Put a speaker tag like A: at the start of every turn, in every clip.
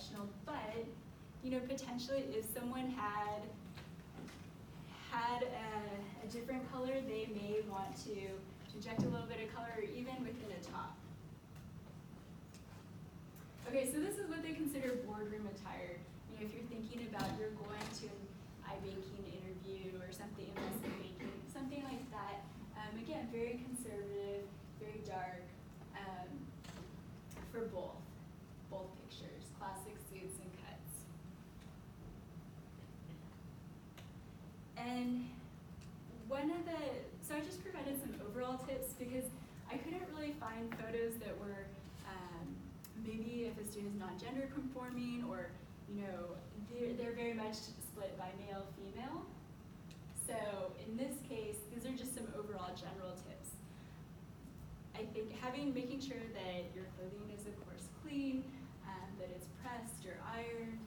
A: professional, but potentially if someone had a different color, they may want to inject a little bit of color, or even within a top. Okay, so this is what they consider boardroom attire. If you're thinking about you're going to an iBanking interview or something, investment banking, something like that. Again, very conservative, very dark, for both pictures, classic suits and cuts. And so I just provided some overall tips because I couldn't really find photos that were maybe if a student is not gender conforming, or they're very much split by male, female. So in this case, these are just some overall general tips. I think making sure that your clothing is of course clean, that it's pressed or ironed,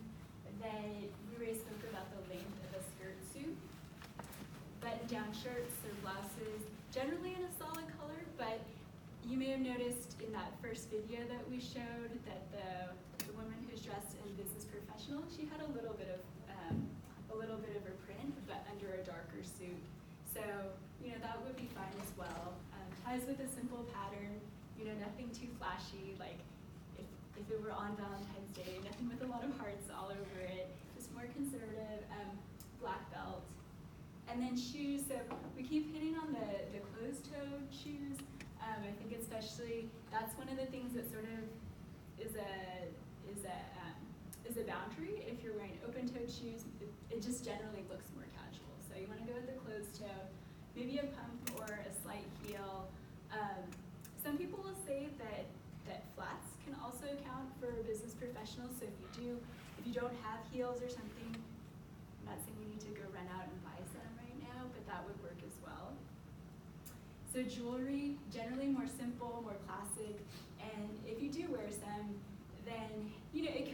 A: that we already spoke about the length of a skirt suit, button-down shirts or blouses, generally in a solid color, but you may have noticed in that first video that we showed that the woman who's dressed in business professional, she had a little bit of a print, but under a darker suit. So that would be fine as well. Ties with a simple pattern, nothing too flashy, like if it were on Valentine's Day, nothing with a lot of hearts all over it, just more conservative, black belt. And then shoes, so we keep hitting on the closed-toed shoes. I think especially that's one of the things that sort of is a boundary. If you're wearing open-toed shoes, it just generally looks more casual. So you want to go with the closed-toe, maybe a pump or a slight heel. Some people will say that flats can also count for business professionals. So if you don't have heels or something, I'm not saying you need to go run out and buy some right now, but that would work as well. So jewelry, generally more simple, more classic, and if you do wear some, then it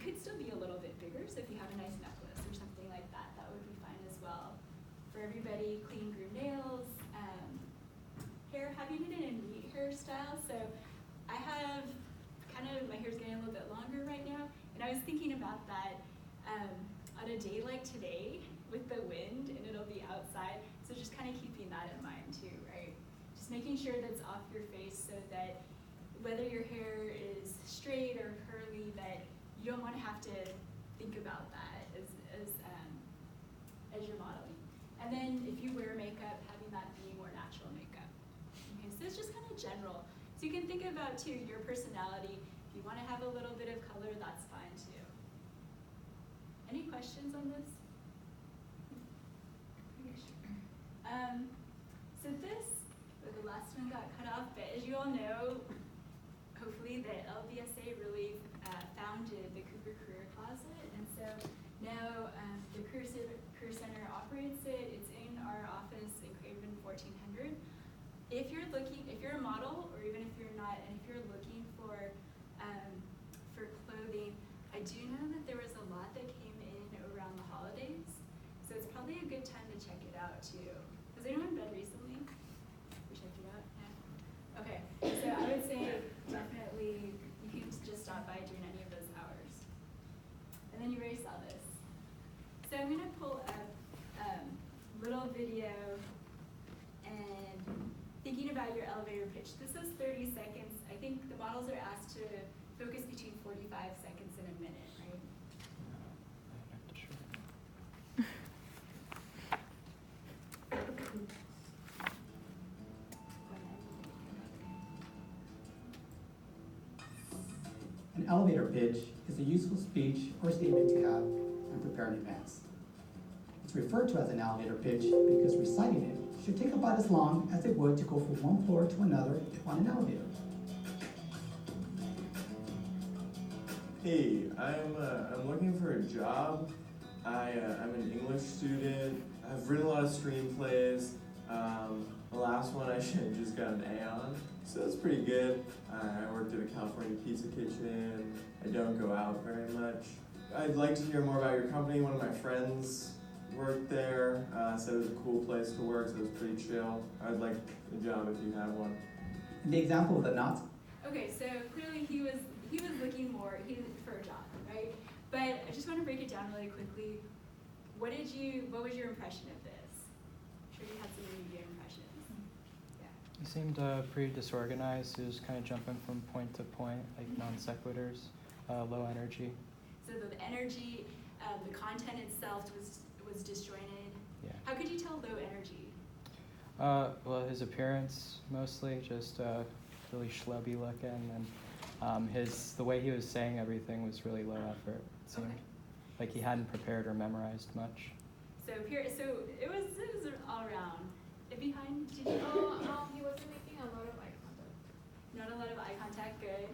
A: could still be a little bit bigger. So if you have a nice necklace or something like that, that would be fine as well. For everybody, clean groomed nails, hair, having it in a neat hairstyle. So I have my hair's getting a little bit longer right now, and I was thinking about that on a day like today with the wind, and it'll be outside. So just kind of keeping that in mind too, right? Just making sure that's off your face so that whether your hair is straight or curly, that you don't want to have to think about that as you're modeling. And then if you wear makeup, having that be more natural makeup. Okay, so it's just kind of general. So you can think about too your personality. If you want to have a little bit of color, that's fine too. Any questions on this? So the last one got cut off, but as you all know, hopefully the LBSA really founded the Cooper Career Closet, and so now the Career Center operates it. It's in our office in Craven 1400. If you're a model, or even if you're not, and if you're looking for clothing, I do know that there was a lot that came in around the holidays, so it's probably a good time to check it out too. Has anyone been recently? We checked it out? Yeah. Okay, so I would say definitely you can just stop by during any of those hours. And then you already saw this. So I'm gonna pull up a little video and thinking about your elevator pitch. This is 30 seconds. I think the models are asked to focus between 45 seconds and a minute, right?
B: An elevator pitch is a useful speech or statement to have and prepare in advance. It's referred to as an elevator pitch because reciting it should take about as long as it would to go from one floor to another on an elevator.
C: Hey, I'm looking for a job. I'm an English student. I've written a lot of screenplays. The last one I just got an A on, so it's pretty good. I worked at a California pizza kitchen. I don't go out very much. I'd like to hear more about your company. One of my friends worked there, said it was a cool place to work, so it was pretty chill. I'd like a job if you have one.
B: And the example of the knots.
A: Okay, so clearly he was looking for a job. just want to break it down really quickly. What was your impression of this? I'm sure you had some really good impressions. Yeah.
D: He seemed pretty disorganized. He was kind of jumping from point to point, like non sequiturs, low energy.
A: So the energy, the content itself was disjointed.
D: Yeah.
A: How could you tell low energy?
D: Well, his appearance mostly just really schlubby looking, and the way he was saying everything was really low effort. It seemed like he hadn't prepared or memorized much.
A: So it was all around. Behind, did you?
E: He wasn't making a lot of eye contact.
A: Not a lot of eye contact. Good.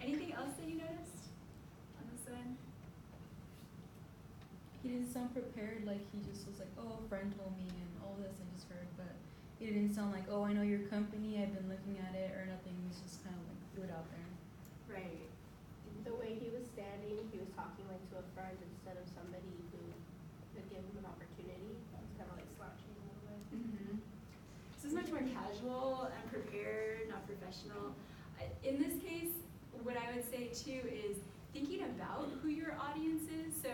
A: Anything else that you noticed on this one?
F: He didn't sound prepared, like he just was like, oh, a friend told me and all this I just heard, but he didn't sound like, oh, I know your company, I've been looking at it or nothing. He just kind of like threw it out there.
A: Right.
E: The way he was standing, he was talking like to a friend instead of somebody who could give him an opportunity. He was kind of like slouching a little bit.
A: Mm-hmm. This is much more casual and prepared, not professional. In this case, what I would say too is thinking about who your audience is. So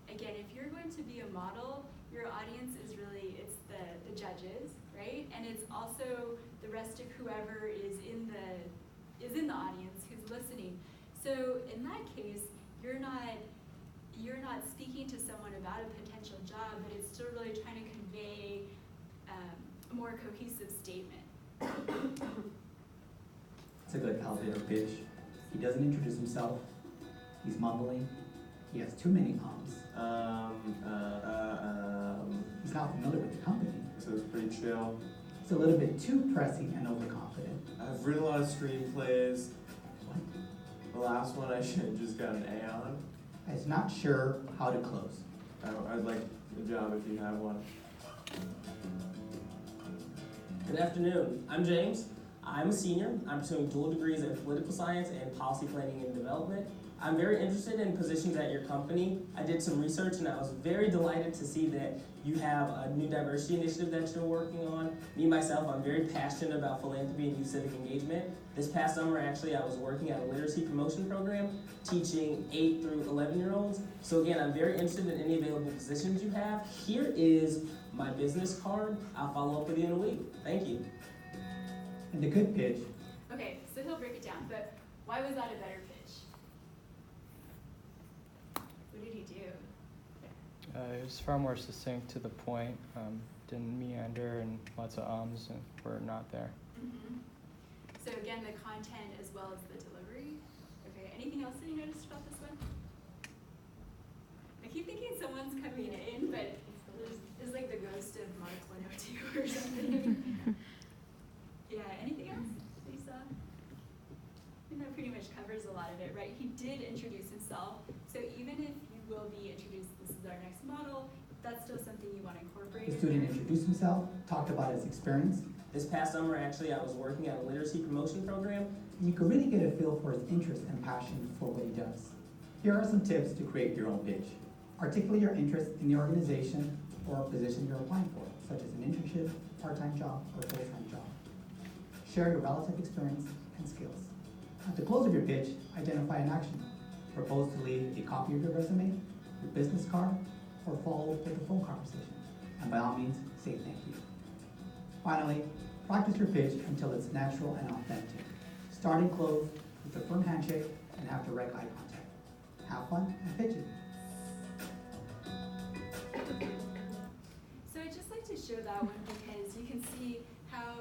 A: again, if you're going to be a model, your audience is really, it's the judges, right? And it's also the rest of whoever is in the audience who's listening. So in that case, you're not speaking to someone about a potential job, but it's still really trying to convey a more cohesive statement.
B: It's a good elevator pitch. He doesn't introduce himself. He's mumbling. He has too many ums. He's not familiar with the company.
C: So it's pretty chill.
B: It's a little bit too pressing and overconfident.
C: I've written a lot of screenplays.
B: What?
C: The last one I should just got an A on.
B: He's not sure how to close.
C: I'd like a job if you have one.
G: Good afternoon. I'm James. I'm a senior. I'm pursuing dual degrees in political science and policy planning and development. I'm very interested in positions at your company. I did some research and I was very delighted to see that you have a new diversity initiative that you're working on. Me, myself, I'm very passionate about philanthropy and youth civic engagement. This past summer, actually, I was working at a literacy promotion program teaching 8 through 11-year-olds. So again, I'm very interested in any available positions you have. Here is my business card. I'll follow up with you in a week. Thank you.
B: And a good pitch.
A: Okay, so he'll break it down, but why was that a better pitch? What did he do?
D: It was far more succinct to the point, didn't meander, and lots of ums were not there.
A: Mm-hmm. So again, the content as well as the delivery. Okay, anything else that you noticed about this one? I keep thinking someone's coming in, but it's like the ghost of Mark 102 or something. Yeah, anything else that you saw? I think that pretty much covers a lot of it, right? He did introduce himself, so even if you will be introduced, this is our next model, that's still something you want to incorporate.
B: The student introduced himself, talked about his experience.
G: This past summer, actually, I was working at a literacy promotion program.
B: You can really get a feel for his interest and passion for what he does. Here are some tips to create your own pitch. Articulate your interest in the organization or position you're applying for, such as an internship, part-time job, or full-time job. Share your relative experience and skills. At the close of your pitch, identify an action. Propose to leave a copy of your resume, your business card, or follow with a phone conversation. And by all means, say thank you. Finally, practice your pitch until it's natural and authentic. Start and close with a firm handshake and have direct eye contact. Have fun and pitch it.
A: So I'd just like to show that one because you can see how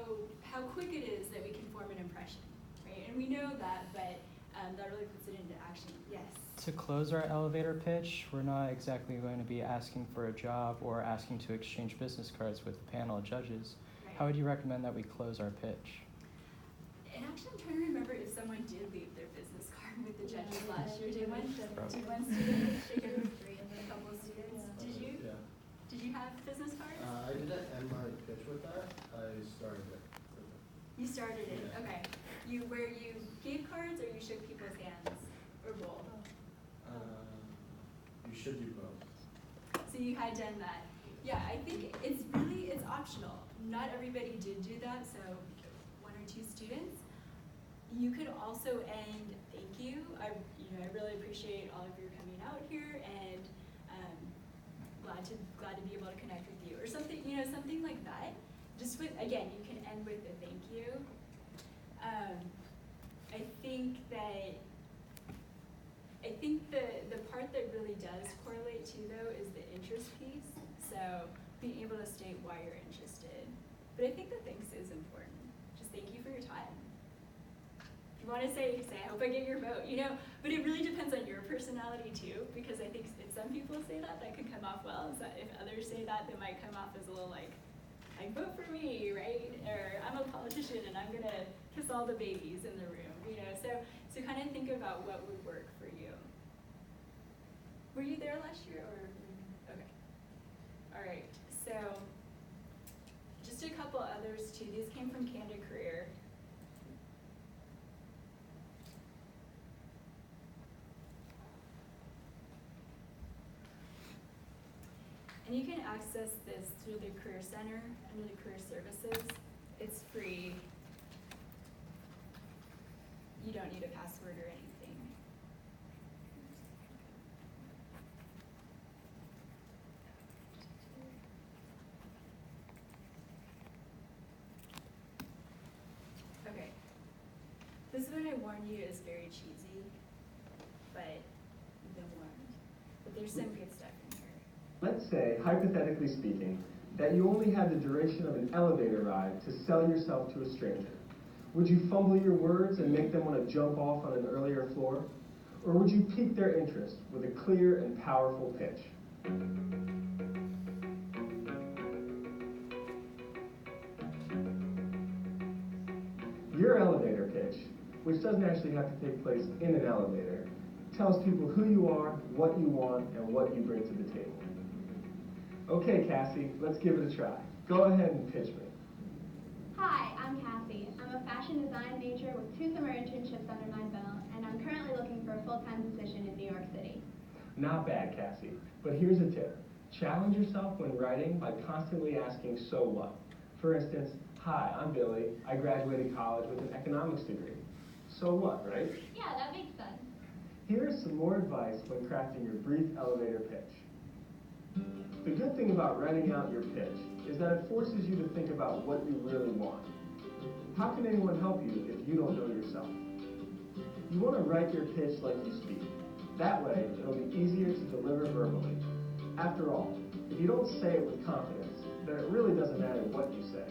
A: quick it is that we can form an impression, right? And we know that, but that really puts it into action. Yes?
D: To close our elevator pitch, we're not exactly going to be asking for a job or asking to exchange business cards with a panel of judges.
A: Right.
D: How would you recommend that we close our pitch?
A: And actually, I'm trying to remember if someone did leave their business card with the judges last year. Did one student? A couple of students? Did you?
H: Yeah.
A: Did you have business cards?
H: I didn't end my pitch with that. I started it.
A: You started it,
H: Yeah.
A: okay. Where you gave cards or you shook people's hands, or both?
H: You should do both.
A: So you had done that. Yeah, I think it's optional. Not everybody did do that, so 1 or 2 students. You could also end, thank you. I really appreciate all of your coming out here, and glad to be able to connect with you, or something, something like that. Just with, again, you can end with a thank you. I think the part that really does correlate too, though, is the interest piece. So being able to state why you're interested. But I think the thanks is important. Just thank you for your time. If you want to say, I hope I get your vote, but it really depends on your personality too, because I think if some people say that could come off well. So if others say that, they might come off as a little like, vote for me, right? Or I'm a politician and I'm gonna kiss all the babies in the room, So kind of think about what would work for you. Were you there last year, or? Okay. All right, so just a couple others too. These came from Candid Career. And you can access this through the Career Center under the Career Services. It's free. You don't need a password or anything. Okay. This one I warn you is very cheesy, but you've been warned. But there's some good stuff in here.
I: Let's say, hypothetically speaking, that you only had the duration of an elevator ride to sell yourself to a stranger. Would you fumble your words and make them want to jump off on an earlier floor? Or would you pique their interest with a clear and powerful pitch? Your elevator pitch, which doesn't actually have to take place in an elevator, tells people who you are, what you want, and what you bring to the table. Okay, Cassie, let's give it a try. Go ahead and pitch me.
J: Hi, I'm Cassie. I'm a fashion design major with 2 summer internships under my belt, and I'm currently looking for a full-time position in New York City.
I: Not bad, Cassie, but here's a tip. Challenge yourself when writing by constantly asking, so what? For instance, hi, I'm Billy. I graduated college with an economics degree. So what, right?
J: Yeah, that makes sense.
I: Here is some more advice when crafting your brief elevator pitch. The good thing about writing out your pitch is that it forces you to think about what you really want. How can anyone help you if you don't know yourself? You want to write your pitch like you speak. That way, it'll be easier to deliver verbally. After all, if you don't say it with confidence, then it really doesn't matter what you say.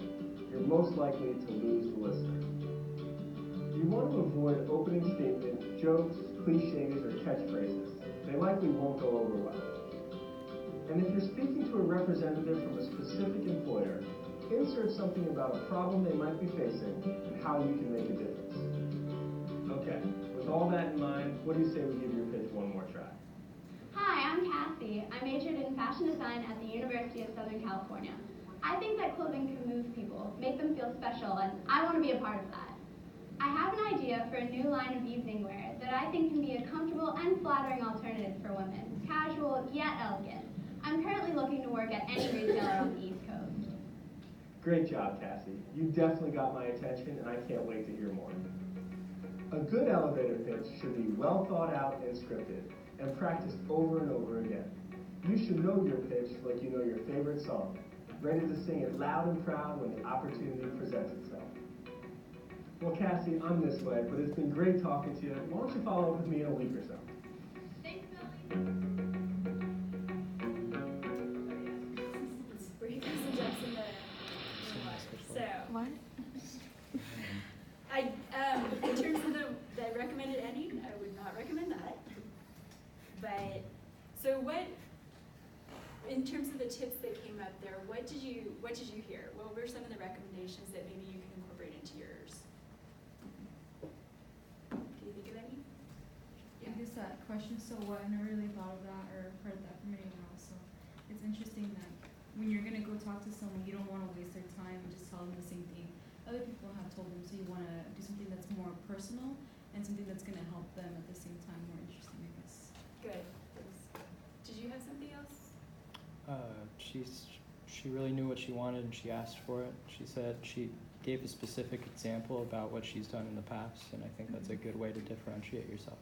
I: You're most likely to lose the listener. You want to avoid opening statement jokes, cliches, or catchphrases. They likely won't go over well. And if you're speaking to a representative from a specific employer, insert something about a problem they might be facing and how you can make a difference. Okay, with all that in mind, what do you say we give your pitch one more try?
J: Hi, I'm Cassie. I majored in fashion design at the University of Southern California. I think that clothing can move people, make them feel special, and I want to be a part of that. I have an idea for a new line of evening wear that I think can be a comfortable and flattering alternative for women, casual yet elegant. I'm currently looking to work at any retailer on the East Coast.
I: Great job, Cassie. You definitely got my attention, and I can't wait to hear more. A good elevator pitch should be well thought out and scripted, and practiced over and over again. You should know your pitch like you know your favorite song, ready to sing it loud and proud when the opportunity presents itself. Well, Cassie, I'm this way, but it's been great talking to you. Why don't you follow up with me in a week or so?
J: Thanks, Billy.
A: Where you guys suggest in the water. So,
F: What?
A: in terms of the recommended ending, I would not recommend that. But, so what, in terms of the tips that came up there, what did you hear? What were some of the recommendations that maybe you can incorporate into yours? Do you think of any?
F: I guess that question, so what, I never really thought of that or heard that from anyone else. So it's interesting that when you're gonna go talk to someone, you don't wanna waste their time and just tell them the same thing other people have told them. So you wanna do something that's more personal and something that's gonna help them at the same time, more interesting, I guess.
A: Good. Did you have something else?
D: She really knew what she wanted and she asked for it. She said she gave a specific example about what she's done in the past, and I think that's a good way to differentiate yourself.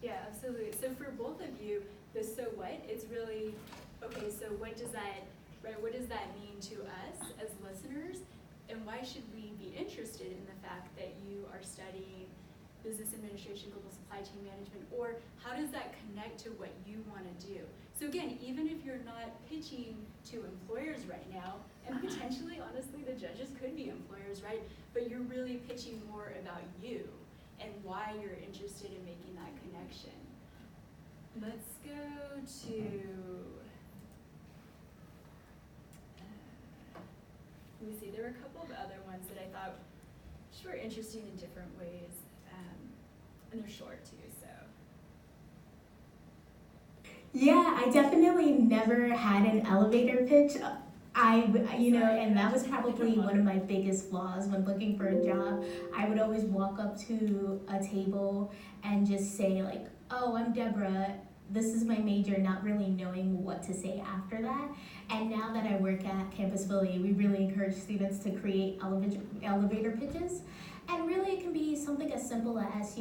A: Yeah, absolutely. So for both of you, the so what, it's really, okay, so what does that, right, what does that mean to us as listeners? And why should we be interested in the fact that you are studying business administration, global supply chain management, or how does that connect to what you want to do? So again, even if you're not pitching to employers right now, and potentially, honestly, the judges could be employers, right? But you're really pitching more about you and why you're interested in making that connection. Let's go to, let me see, there were a couple of other ones that I thought just were interesting in different ways, and they're short too, so.
K: Yeah, I definitely never had an elevator pitch. And that was probably one of my biggest flaws when looking for a job. I would always walk up to a table and just say like, oh, I'm Deborah, this is my major, not really knowing what to say after that. And now that I work at Campus Philly, we really encourage students to create elevator pitches. And really it can be something as simple as,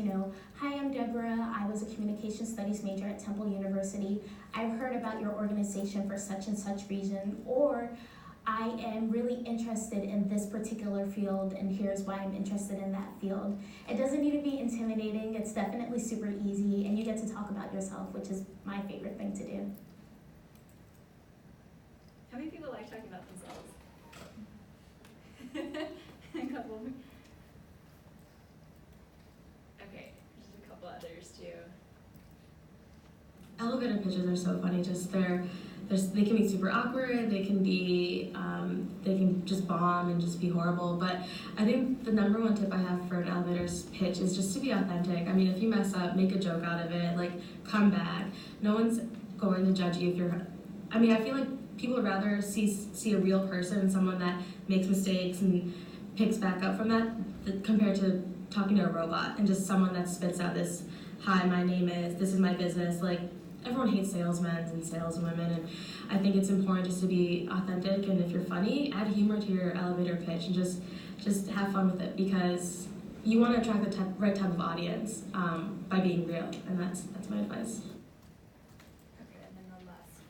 K: hi, I'm Deborah, I was a communication studies major at Temple University. I've heard about your organization for such and such reason, or I am really interested in this particular field and here's why I'm interested in that field. It doesn't need to be intimidating, it's definitely super easy, and you get to talk about yourself, which is my favorite thing to do.
A: How many people like talking about themselves? A couple. Okay, just a couple others too.
L: Elevator pitches are so funny. They can be super awkward. They can just bomb and just be horrible. But I think the number one tip I have for an elevator pitch is just to be authentic. I mean, if you mess up, make a joke out of it. Like, come back. No one's going to judge you if you're. I mean, I feel like people would rather see a real person, someone that makes mistakes and picks back up from that, compared to talking to a robot and just someone that spits out this, hi, my name is, this is my business. Like, everyone hates salesmen and saleswomen, and I think it's important just to be authentic, and if you're funny, add humor to your elevator pitch and just have fun with it, because you want to attract the right type of audience by being real, and that's my advice.
A: Okay, and then the last.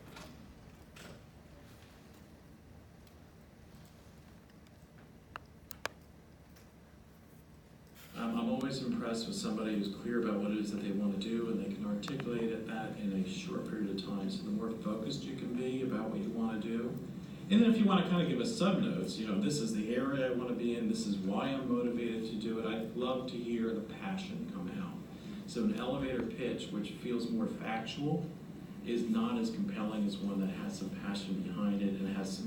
M: I'm always impressed with somebody who's clear about what it is that they want to do, and they can articulate that in a short period of time. So the more focused you can be about what you want to do. And then if you want to kind of give us sub-notes, this is the area I want to be in, this is why I'm motivated to do it, I'd love to hear the passion come out. So an elevator pitch, which feels more factual, is not as compelling as one that has some passion behind it and has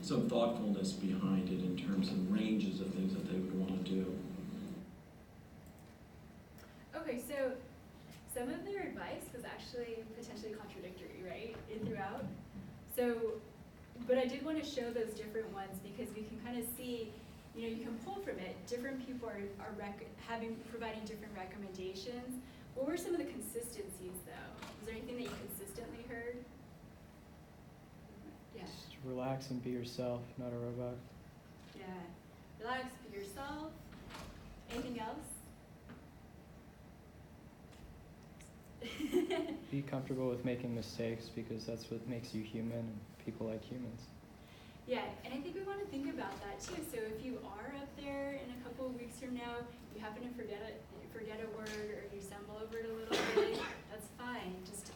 M: some thoughtfulness behind it in terms of ranges of things that they would want to do.
A: Okay, so some of their advice was actually potentially contradictory, right, throughout. So, but I did want to show those different ones because we can kind of see, you can pull from it. Different people are providing different recommendations. What were some of the consistencies, though? Was there anything that you consistently heard? Yeah.
D: Just relax and be yourself, not a robot.
A: Yeah. Relax, be yourself. Anything else?
D: Be comfortable with making mistakes, because that's what makes you human, and people like humans.
A: Yeah, and I think we want to think about that too. So if you are up there in a couple of weeks from now, you happen to forget a word, or you stumble over it a little bit, that's fine. Just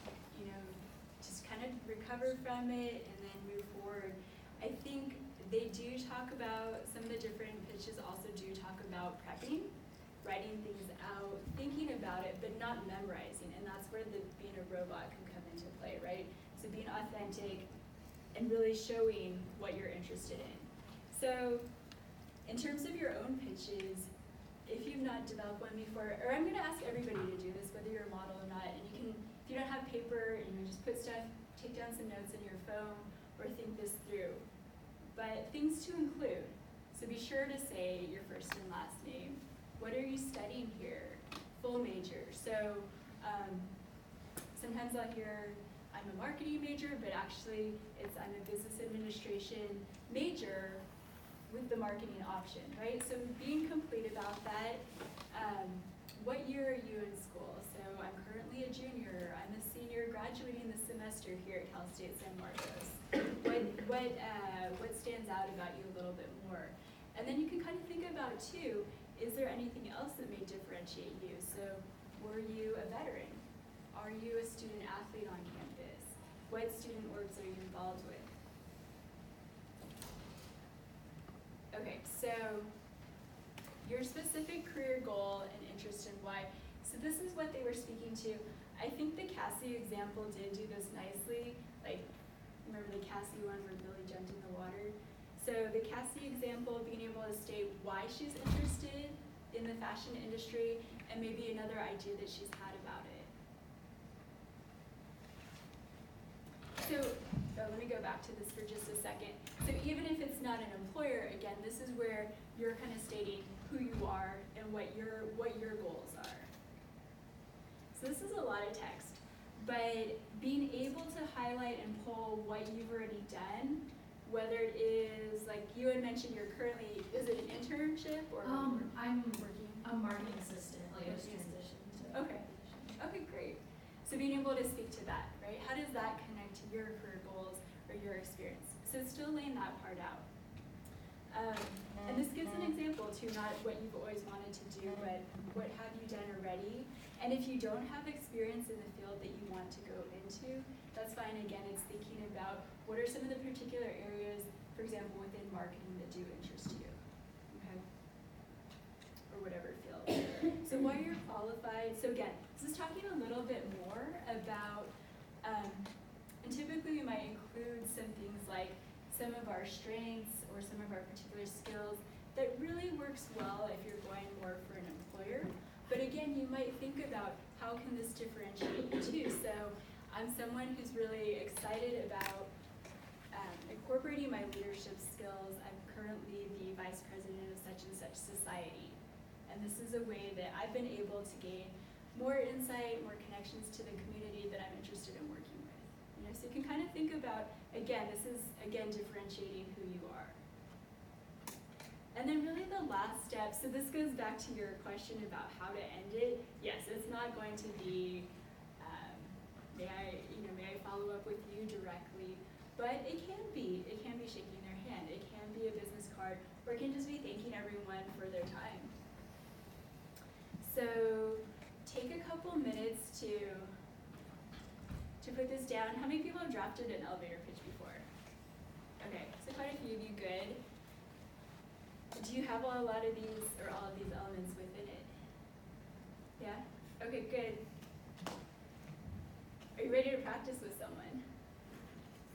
A: kind of recover from it and then move forward. I think they do talk about, some of the different pitches also do talk about prepping, writing things out, thinking about it, but not memorizing. And that's where being a robot can come into play, right? So being authentic and really showing what you're interested in. So in terms of your own pitches, if you've not developed one before, or I'm gonna ask everybody to do this, whether you're a model or not, and if you don't have paper, just put stuff, take down some notes in your phone, or think this through. But things to include. So be sure to say your first and last name. What are you studying here? Full major. So sometimes I'll hear I'm a marketing major, but actually I'm a business administration major with the marketing option, right? So being complete about that, what semester here at Cal State San Marcos? What stands out about you a little bit more? And then you can kind of think about too, is there anything else that may differentiate you? So were you a veteran? Are you a student athlete on campus? What student orgs are you involved with? Okay, so your specific career goal and interest and why. So this is what they were speaking to. I think the Cassie example did do this nicely. Like, remember the Cassie one where Billy jumped in the water? So the Cassie example, being able to state why she's interested in the fashion industry and maybe another idea that she's had about it. So, let me go back to this for just a second. So even if it's not an employer, again, this is where you're kind of stating who you are and what your goals are. So this is a lot of text, but being able to highlight and pull what you've already done, whether it is, like you had mentioned you're currently, is it an internship or?
F: I'm working, a marketing assistant, like I just transitioned to.
A: Okay, okay, great. So being able to speak to that, right? How does that connect to your career goals or your experience? So still laying that part out. And this gives an example too, not what you've always wanted to do, but what have you done already? And if you don't have experience in the field that you want to go into, that's fine. Again, it's thinking about what are some of the particular areas, for example, within marketing that do interest you, okay? Or whatever field. So while you're qualified, so again, this is talking a little bit more about, and typically we might include some things like some of our strengths or some of our particular skills that really works well if you're going more for an employer. But again, you might think about how can this differentiate you too. So I'm someone who's really excited about incorporating my leadership skills. I'm currently the vice president of such and such society. And this is a way that I've been able to gain more insight, more connections to the community that I'm interested in working with. You know, so you can kind of think about, again, this is, again, differentiating who you are. And then really the last step, so this goes back to your question about how to end it. Yes, it's not going to be, may I follow up with you directly, but it can be shaking their hand, it can be a business card, or it can just be thanking everyone for their time. So take a couple minutes to put this down. How many people have drafted an elevator pitch before? Okay, so quite a few of you, good. Do you have a lot of these, or all of these elements within it? Yeah? Okay, good. Are you ready to practice with someone?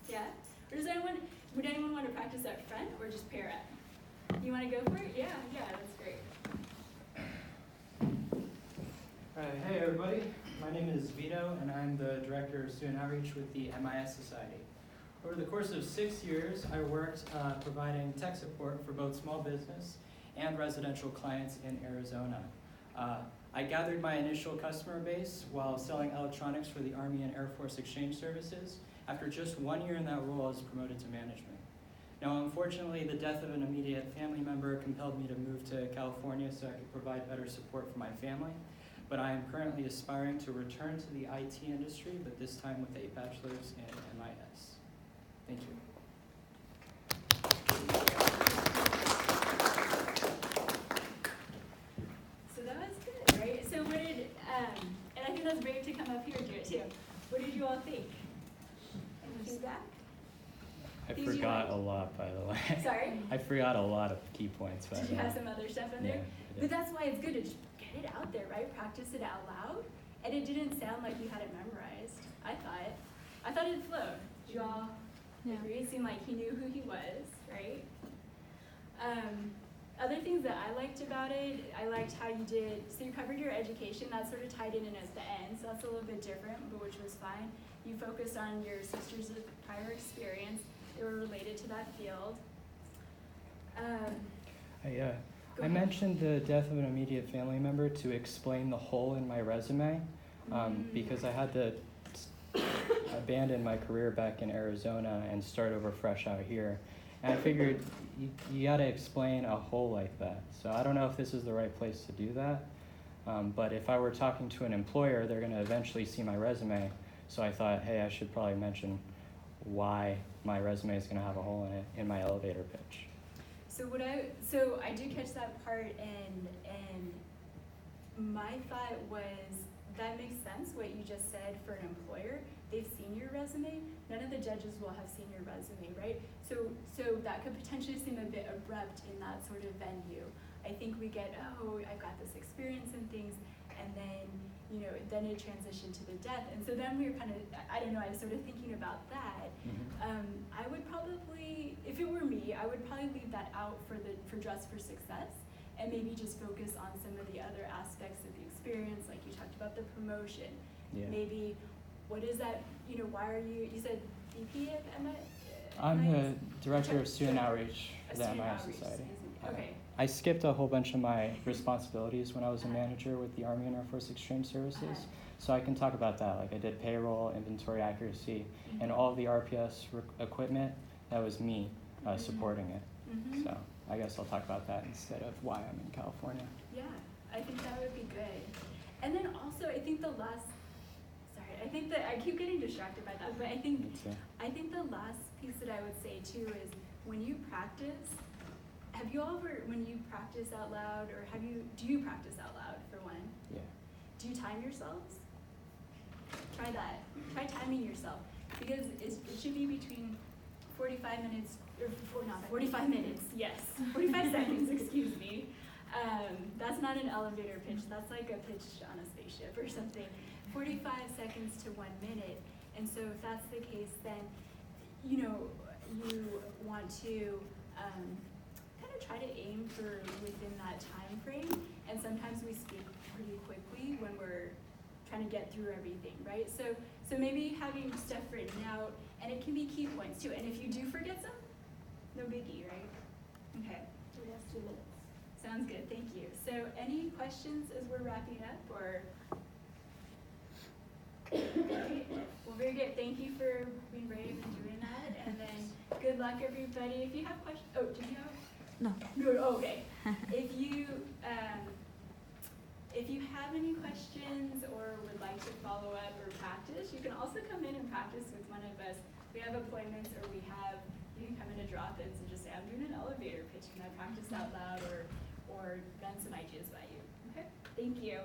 A: Yeah? Or would anyone want to practice up front, or just pair up? You want to go for it? Yeah, that's great.
D: Hey everybody, my name is Vito and I'm the Director of Student Outreach with the MIS Society. Over the course of 6 years, I worked providing tech support for both small business and residential clients in Arizona. I gathered my initial customer base while selling electronics for the Army and Air Force Exchange Services. After just 1 year in that role, I was promoted to management. Now, unfortunately, the death of an immediate family member compelled me to move to California so I could provide better support for my family. But I am currently aspiring to return to the IT industry, but this time with a bachelor's in MIS. Thank you.
A: So that was good, right? So what did, and I think that's brave to come up here and do it too. What did you all think? Any feedback?
D: I forgot a lot, by the way.
A: Sorry?
D: I forgot a lot of key points.
A: Did you have some other stuff in there?
D: Yeah,
A: But that's why it's good to just get it out there, right? Practice it out loud. And it didn't sound like you had it memorized. I thought it flowed. Did you all agree? It seemed like he knew who he was, right? Other things that I liked about it, I liked how you did, so you covered your education, that sort of tied in at the end, so that's a little bit different, but which was fine. You focused on your 6 years of prior experience. They were related to that field.
D: I mentioned the death of an immediate family member to explain the hole in my resume because I had to abandon my career back in Arizona and start over fresh out here. And I figured you got to explain a hole like that. So I don't know if this is the right place to do that, but if I were talking to an employer, they're going to eventually see my resume. So I thought, hey, I should probably mention why my resume is going to have a hole in it in my elevator pitch.
A: So I do catch that part, and my thought was that makes sense what you just said for an employer. They've seen your resume. None of the judges will have seen your resume, right? So that could potentially seem a bit abrupt in that sort of venue. I think we get, oh, I've got this experience and things, and then, you know, then it transitioned to the death. And so then we were kind of, I don't know, I was sort of thinking about that. I would probably, if it were me, I would probably leave that out for Dress for Success, and maybe just focus on some of the other aspects of the experience, like you talked about the promotion.
D: Yeah.
A: Maybe, what is that, you know, why are you said VP of MIS?
D: I'm the Director of Student Outreach for the MIS Society.
A: Okay.
D: I skipped a whole bunch of my responsibilities when I was a manager with the Army and Air Force Exchange Services. So I can talk about that. Like I did payroll, inventory accuracy, and all of the RPS equipment. That was me supporting it. So I guess I'll talk about that instead of why I'm in California.
A: Yeah, I think that would be good. And then also, I think I think that I keep getting distracted by that, but I think the last piece that I would say too is when you practice, have you ever, when you practice out loud, or do you practice out loud for one?
D: Yeah.
A: Do you time yourselves? Try that. Try timing yourself, because it should be between 45 minutes, or not 45 minutes, yes, 45 seconds, excuse me. That's not an elevator pitch, that's like a pitch on a spaceship or something. 45 seconds to 1 minute. And so if that's the case, then, you know, you want to kind of try to aim for within that time frame. And sometimes we speak pretty quickly when we're trying to get through everything, right? So maybe having stuff written out, and it can be key points too. And if you do forget some, no biggie, right? Okay.
E: We have 2 minutes.
A: Sounds good, thank you. So any questions as we're wrapping up, or? Well, very good. Thank you for being brave and doing that. And then good luck, everybody. If you have questions, oh, do you have?
F: No.
A: No. Oh, okay. If you have any questions or would like to follow up or practice, you can also come in and practice with one of us. We have appointments, or you can come into drop-ins and just say, I'm doing an elevator pitch. Can I practice out loud or run some ideas by you? Okay. Thank you.